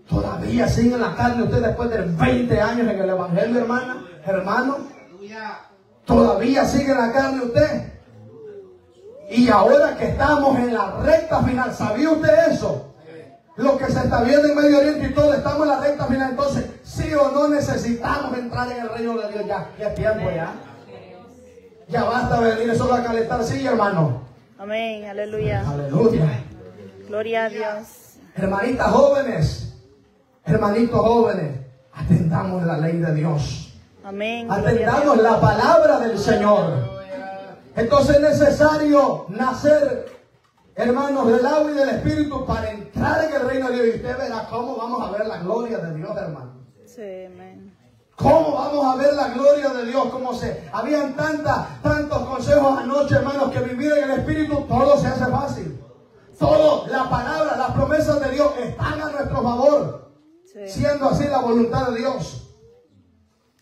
Todavía sigue en la carne usted después de 20 años en el evangelio, hermano. Todavía sigue en la carne usted. Y ahora que estamos en la recta final, ¿sabía usted eso? Lo que se está viendo en Medio Oriente y todo, estamos en la recta final. Entonces, sí o no necesitamos entrar en el reino de Dios ya. Ya es tiempo ya. Ya basta venir solo a calentar, sí, hermano. Amén. Aleluya. Aleluya. Gloria a Dios. Hermanitas jóvenes, hermanitos jóvenes, atendamos la ley de Dios. Amén. Gloria a Atendamos Dios. la palabra del Señor. Entonces es necesario nacer, hermanos, del agua y del Espíritu para entrar en el reino de Dios. Y usted verá cómo vamos a ver la gloria de Dios, hermano. Sí, amén. ¿Cómo vamos a ver la gloria de Dios? Habían tantos consejos anoche, hermanos, que vivir en el Espíritu, todo se hace fácil. Todo, la palabra, las promesas de Dios están a nuestro favor. Sí. Siendo así la voluntad de Dios.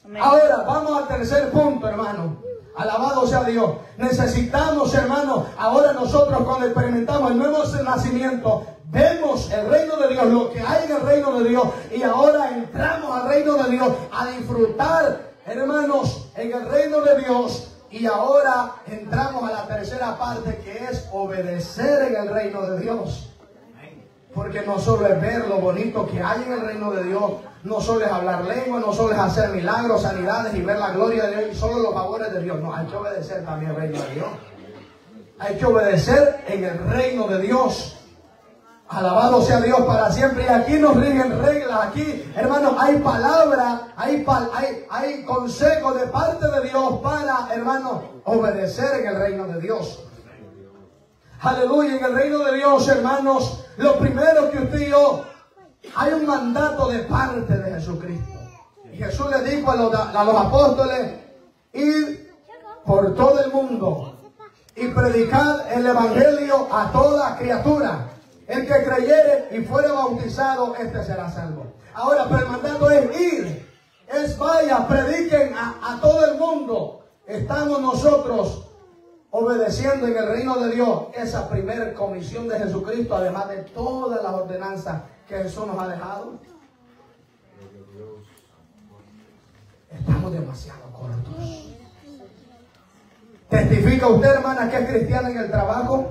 Amén. Ahora, vamos al tercer punto, hermano. Alabado sea Dios. Necesitamos, hermano, ahora nosotros cuando experimentamos el nuevo nacimiento, vemos el reino de Dios, lo que hay en el reino de Dios, y ahora entramos al reino de Dios a disfrutar, hermanos, en el reino de Dios. Y ahora entramos a la tercera parte, que es obedecer en el reino de Dios. Porque no solo es ver lo bonito que hay en el reino de Dios, no solo es hablar lengua, no solo es hacer milagros, sanidades y ver la gloria de Dios y solo los favores de Dios. No, hay que obedecer también el reino de Dios. Hay que obedecer en el reino de Dios. Alabado sea Dios para siempre. Y aquí nos rigen reglas. Aquí, hermanos, hay palabra, hay consejo de parte de Dios para, hermanos, obedecer en el reino de Dios. Aleluya, en el reino de Dios, hermanos, lo primero que usted y yo, hay un mandato de parte de Jesucristo. Y Jesús le dijo a los apóstoles, id por todo el mundo y predicad el evangelio a toda criatura. El que creyere y fuere bautizado, este será salvo. Ahora, pero el mandato es ir, es vaya, prediquen a todo el mundo. Estamos nosotros obedeciendo en el reino de Dios esa primera comisión de Jesucristo, además de todas las ordenanzas que Jesús nos ha dejado. Estamos demasiado cortos. ¿Testifica usted, hermana, que es cristiana en el trabajo?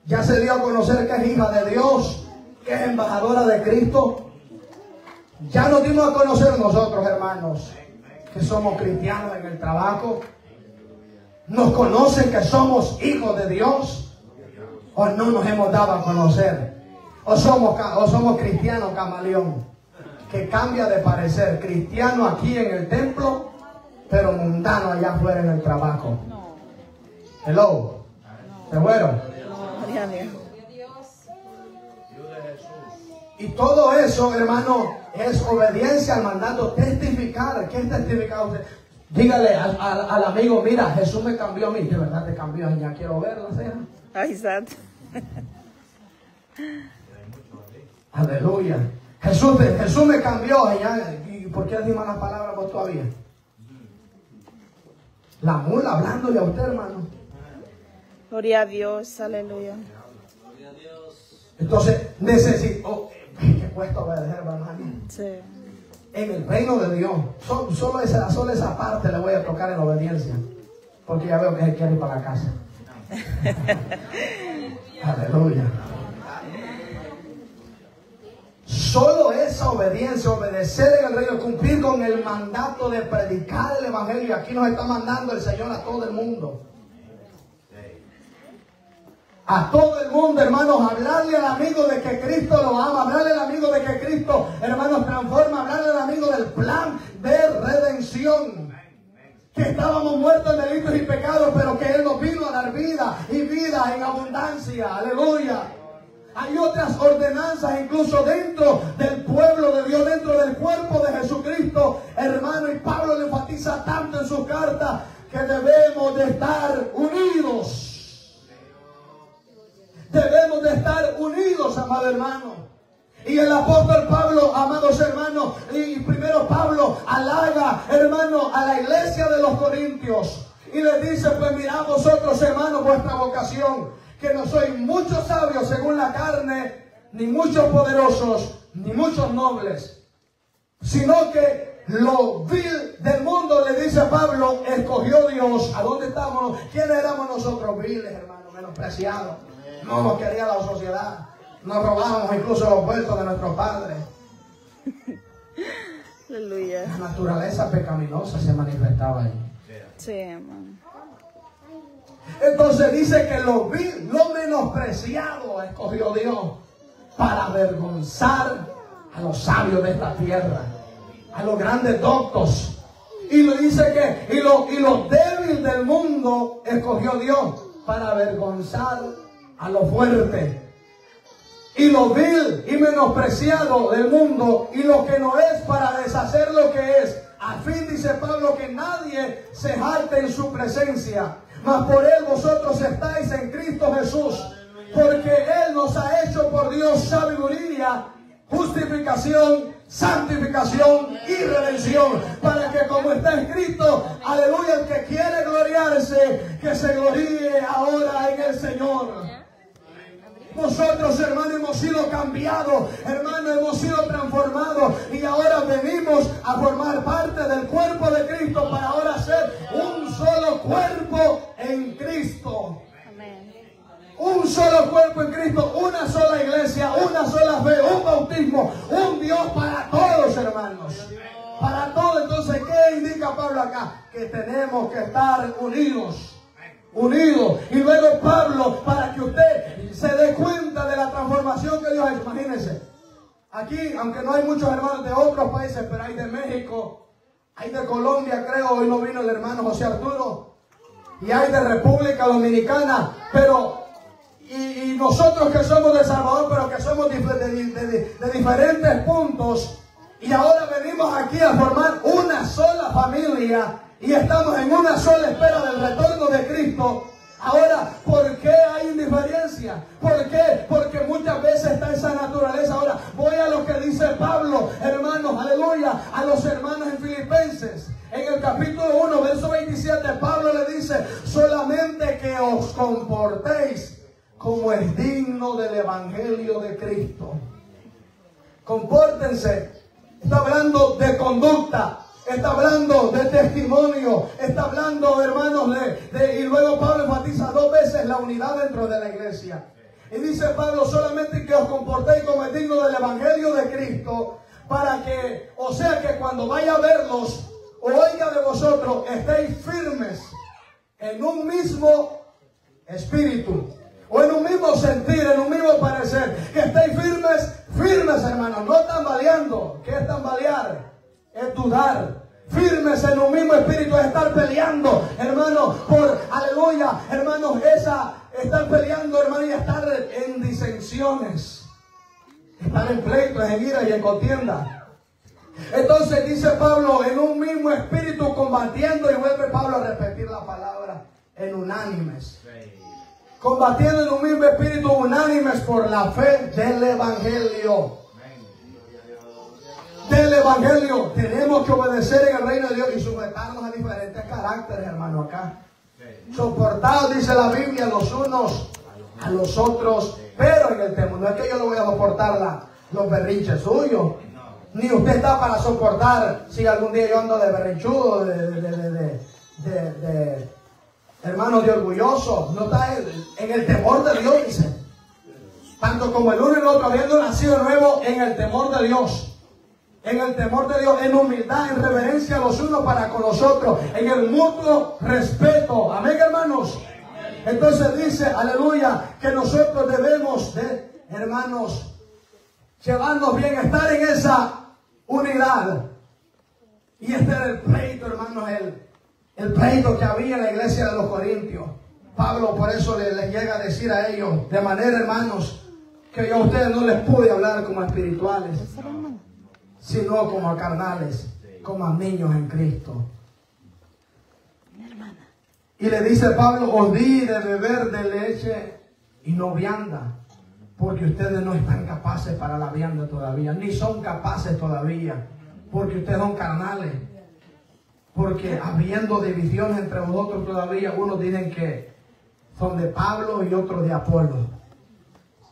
¿Ya se dio a conocer que es hija de Dios, que es embajadora de Cristo? Ya nos dimos a conocer nosotros, hermanos, que somos cristianos en el trabajo. ¿Nos conocen que somos hijos de Dios? ¿O no nos hemos dado a conocer? ¿O somos cristianos camaleón, que cambia de parecer? Cristiano aquí en el templo, pero mundano allá afuera en el trabajo. Hello. ¿Se fueron? Gloria a Dios. Y todo eso, hermano, es obediencia al mandato. Testificar. ¿Qué es testificar usted? Dígale al amigo, mira, Jesús me cambió a mí. De verdad te cambió, ya quiero verlo, ¿sí? Ay, santo. Aleluya. Jesús me cambió. ¿Y por qué decimos las palabras vos todavía? La mula hablándole a usted, hermano. Gloria a Dios, aleluya. Entonces, necesito... ¿Qué cuesta obedecer, hermano? Sí. En el reino de Dios, solo esa parte le voy a tocar en obediencia. Porque ya veo que se quiere ir para la casa. Aleluya. Solo esa obediencia, obedecer en el reino, cumplir con el mandato de predicar el evangelio. Aquí nos está mandando el Señor a todo el mundo. A todo el mundo, hermanos, hablarle al amigo de que Cristo lo ama, hablarle al amigo de que Cristo, hermanos, transforma, hablarle al amigo del plan de redención. Que estábamos muertos en delitos y pecados, pero que Él nos vino a dar vida y vida en abundancia. Aleluya. Hay otras ordenanzas incluso dentro del pueblo de Dios, dentro del cuerpo de Jesucristo, hermano, y Pablo le enfatiza tanto en su carta que debemos de estar unidos. Debemos de estar unidos, amado hermano. Y el apóstol Pablo, amados hermanos, y primero Pablo halaga, hermano, a la iglesia de los Corintios. Y les dice, pues mirad vosotros, hermanos, vuestra vocación, que no sois muchos sabios según la carne, ni muchos poderosos, ni muchos nobles, sino que lo vil del mundo, le dice Pablo, escogió Dios. ¿A dónde estamos? ¿Quiénes éramos nosotros? Viles, hermanos, menospreciados. No nos quería la sociedad. Nos robábamos incluso los vueltos de nuestros padres. Aleluya. La naturaleza pecaminosa se manifestaba ahí. Sí, hermano. Entonces dice que lo vil, lo menospreciado escogió Dios para avergonzar a los sabios de esta tierra, a los grandes doctos. Y le dice que y lo débil del mundo escogió Dios para avergonzar a lo fuerte. Y lo vil y menospreciado del mundo y lo que no es para deshacer lo que es, a fin, dice Pablo, que nadie se jalte en su presencia. Mas por Él vosotros estáis en Cristo Jesús, porque Él nos ha hecho por Dios sabiduría, justificación, santificación y redención, para que, como está escrito, aleluya, el que quiere gloriarse, que se gloríe ahora en el Señor. Nosotros, hermano, hemos sido cambiados, hermano, hemos sido transformados y ahora venimos a formar parte del cuerpo de Cristo para ahora ser un solo cuerpo en Cristo. Amén. Un solo cuerpo en Cristo, una sola iglesia, una sola fe, un bautismo, un Dios para todos, hermanos. Para todos. Entonces, ¿qué indica Pablo acá? Que tenemos que estar unidos. Unidos. Y luego Pablo, para que usted se dé cuenta de la transformación que Dios ha hecho. Imagínense, aquí, aunque no hay muchos hermanos de otros países, pero hay de México, hay de Colombia, creo, hoy no vino el hermano José Arturo, y hay de República Dominicana, pero y nosotros que somos de Salvador, pero que somos de diferentes puntos, y ahora venimos aquí a formar una sola familia. Y estamos en una sola espera del retorno de Cristo. Ahora, ¿por qué hay indiferencia? ¿Por qué? Porque muchas veces está esa naturaleza. Ahora, voy a lo que dice Pablo, hermanos, aleluya, a los hermanos en Filipenses. En el capítulo 1, verso 27, Pablo le dice, solamente que os comportéis como es digno del Evangelio de Cristo. Compórtense. Está hablando de conducta. Está hablando de testimonio, está hablando, hermanos, y luego Pablo enfatiza 2 veces la unidad dentro de la iglesia. Y dice Pablo, solamente que os comportéis como es digno del Evangelio de Cristo, para que, o sea que cuando vaya a verlos, o oiga de vosotros, estéis firmes en un mismo espíritu, o en un mismo sentir, en un mismo parecer, que estéis firmes, hermanos, no tambaleando. ¿Qué es tambalear? Es dudar. Firmes en un mismo espíritu, es estar peleando, hermanos, por, aleluya, hermanos, estar peleando, hermanos, y estar en disensiones. Están en pleitos, en ira y en contienda. Entonces dice Pablo, en un mismo espíritu combatiendo, y vuelve Pablo a repetir la palabra, en unánimes. Combatiendo en un mismo espíritu, unánimes por la fe del Evangelio. Del Evangelio. Tenemos que obedecer en el reino de Dios y sujetarnos a diferentes caracteres, hermano, acá. Soportados, dice la Biblia, los unos a los otros, pero en el temor. No es que yo le voy a soportar los berrinches suyos. Ni usted está para soportar si algún día yo ando de berrinchudo, hermano, de orgulloso. No está en el temor de Dios, dice. Tanto como el uno y el otro, habiendo nacido nuevo en el temor de Dios. En el temor de Dios, en humildad, en reverencia los unos para con los otros, en el mutuo respeto. Amén, hermanos. Entonces dice, aleluya, que nosotros debemos de, hermanos, llevarnos bien, estar en esa unidad. Y este era el pleito, hermanos, el pleito que había en la iglesia de los Corintios. Pablo por eso les llega a decir a ellos, de manera, hermanos, que yo a ustedes no les pude hablar como a espirituales, sino como a carnales, como a niños en Cristo. Y le dice Pablo, os di de beber de leche y no vianda, porque ustedes no están capaces para la vianda todavía, ni son capaces todavía, porque ustedes son carnales. Porque habiendo divisiones entre vosotros todavía, unos dicen que son de Pablo y otros de Apolo.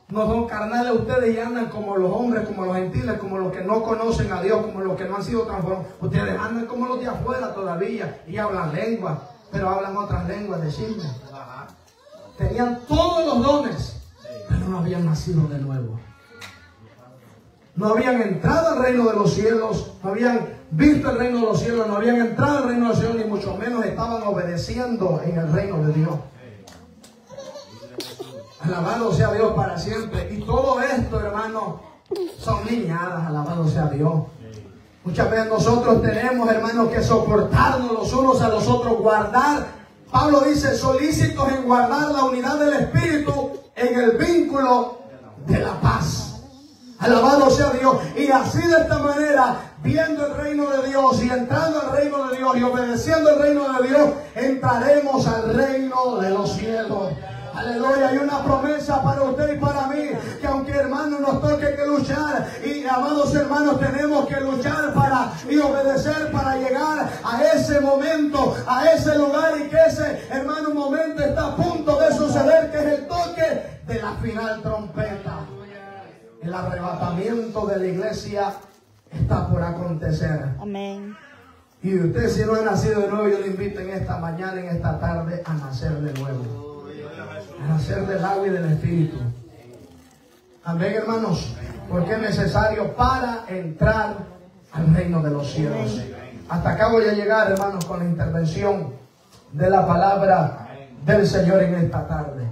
No son carnales ustedes y andan como los hombres, como los gentiles, como los que no conocen a Dios, como los que no han sido transformados. Ustedes andan como los de afuera todavía y hablan lenguas, pero hablan otras lenguas de chisme. Tenían todos los dones, pero no habían nacido de nuevo. No habían entrado al reino de los cielos, no habían visto el reino de los cielos, no habían entrado al reino de los cielos, ni mucho menos estaban obedeciendo en el reino de Dios. Alabado sea Dios para siempre. Y todo esto, hermanos, son niñadas. Alabado sea Dios. Muchas veces nosotros tenemos, hermanos, que soportarnos los unos a los otros, guardar. Pablo dice, solícitos en guardar la unidad del Espíritu en el vínculo de la paz. Alabado sea Dios. Y así de esta manera, viendo el reino de Dios y entrando al reino de Dios y obedeciendo el reino de Dios, entraremos al reino de los cielos. Aleluya, hay una promesa para usted y para mí, que aunque hermanos nos toque que luchar, y amados hermanos tenemos que luchar y obedecer para llegar a ese momento, a ese lugar, y que ese hermano momento está a punto de suceder, que es el toque de la final trompeta. El arrebatamiento de la iglesia está por acontecer. Amén. Y usted, si no ha nacido de nuevo, yo le invito en esta mañana, en esta tarde, a nacer de nuevo. A nacer del agua y del Espíritu. Amén, hermanos. Porque es necesario para entrar al reino de los cielos. Hasta acá voy a llegar, hermanos, con la intervención de la palabra del Señor en esta tarde.